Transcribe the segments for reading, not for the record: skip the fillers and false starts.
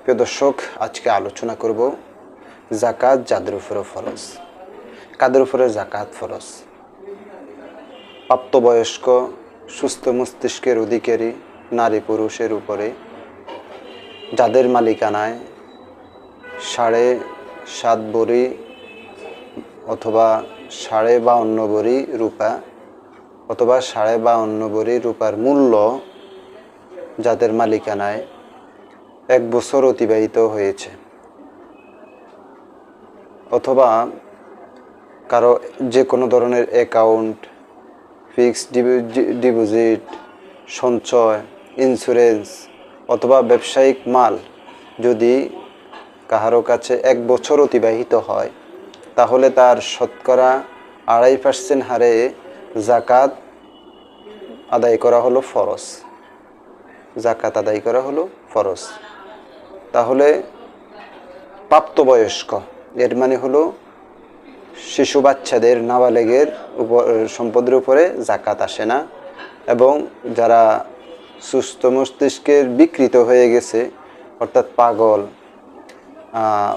প্রিয় দর্শক, আজকে আলোচনা করব যাকাত যাদের উপরে ফরজ। কাদের উপরে যাকাত ফরজ? প্রাপ্তবয়স্ক সুস্থ মস্তিষ্কের অধিকারী নারী পুরুষের উপরে, যাদের মালিকানায় 7.5 ভরি অথবা 52.5 ভরি রূপা অথবা 52.5 ভরি রূপার মূল্য যাদের মালিকানায় 1 বছর অতিবাহিত হয়েছে, অথবা কারো যে কোনো ধরনের অ্যাকাউন্ট, ফিক্সড ডিপোজিট, সঞ্চয়, ইন্স্যুরেন্স অথবা ব্যবসায়িক মাল যদি কাহারো কাছে 1 বছর অতিবাহিত হয়, তাহলে তার শতকরা 2.5% হারে যাকাত আদায় করা হলো ফরজ। যাকাত আদায় করা হলো ফরজ। তাহলে প্রাপ্তবয়স্ক এর মানে হলো শিশু বাচ্চাদের, নাবালেগের সম্পদের উপরে যাকাত আসে না, এবং যারা সুস্থ মস্তিষ্কের বিকৃত হয়ে গেছে, অর্থাৎ পাগল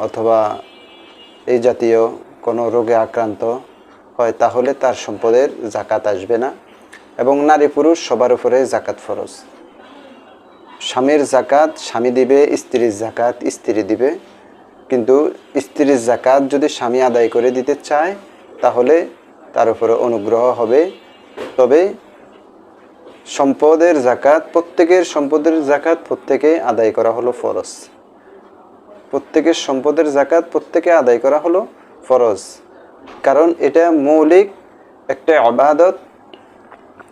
অথবা এই জাতীয় কোনো রোগে আক্রান্ত হয়, তাহলে তার সম্পদের যাকাত আসবে না। এবং নারী পুরুষ সবার উপরে যাকাত ফরজ। স্বামীর যাকাত স্বামী দিবে, স্ত্রীর যাকাত স্ত্রী দিবে। কিন্তু স্ত্রীর যাকাত যদি স্বামী আদায় করে দিতে চায়, তাহলে তার উপরে অনুগ্রহ হবে। তবে সম্পদের যাকাত, প্রত্যেকের সম্পদের যাকাত প্রত্যেকে আদায় করা হলো ফরজ। প্রত্যেকের সম্পদের যাকাত প্রত্যেকে আদায় করা হলো ফরজ, কারণ এটা মৌলিক একটা ইবাদত।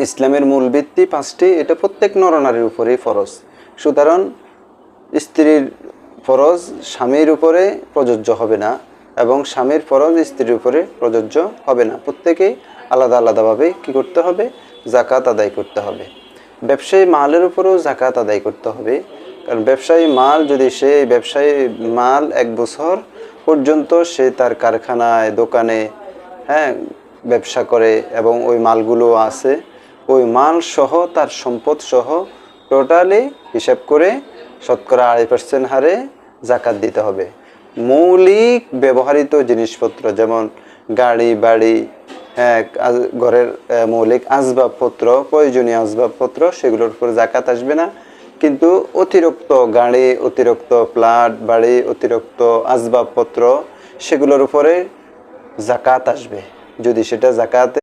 ইসলামের মূল ভিত্তি 5টি, এটা প্রত্যেক নরনারীর উপরেই ফরজ। সুতরাং স্ত্রীর ফরজ স্বামীর উপরে প্রযোজ্য হবে না, এবং স্বামীর ফরজ স্ত্রীর উপরে প্রযোজ্য হবে না। প্রত্যেকেই আলাদা আলাদাভাবে কী করতে হবে? যাকাত আদায় করতে হবে। ব্যবসায়ী মালের উপরেও যাকাত আদায় করতে হবে, কারণ ব্যবসায়ী মাল যদি ব্যবসায়ী মাল 1 বছর পর্যন্ত সে তার কারখানায়, দোকানে ব্যবসা করে এবং ওই মালগুলো আছে, ওই মাল সহ তার সম্পদ সহ টোটালি হিসাব করে শতকরা 2.5% হারে যাকাত দিতে হবে। মৌলিক ব্যবহৃত জিনিসপত্র যেমন গাড়ি, বাড়ি, ঘরের মৌলিক আসবাবপত্র, প্রয়োজনীয় আসবাবপত্র, সেগুলোর উপর যাকাত আসবে না। কিন্তু অতিরিক্ত গাড়ি, অতিরিক্ত ফ্ল্যাট, বাড়ি, অতিরিক্ত আসবাবপত্র, সেগুলোর উপরে যাকাত আসবে, যদি সেটা যাকাতে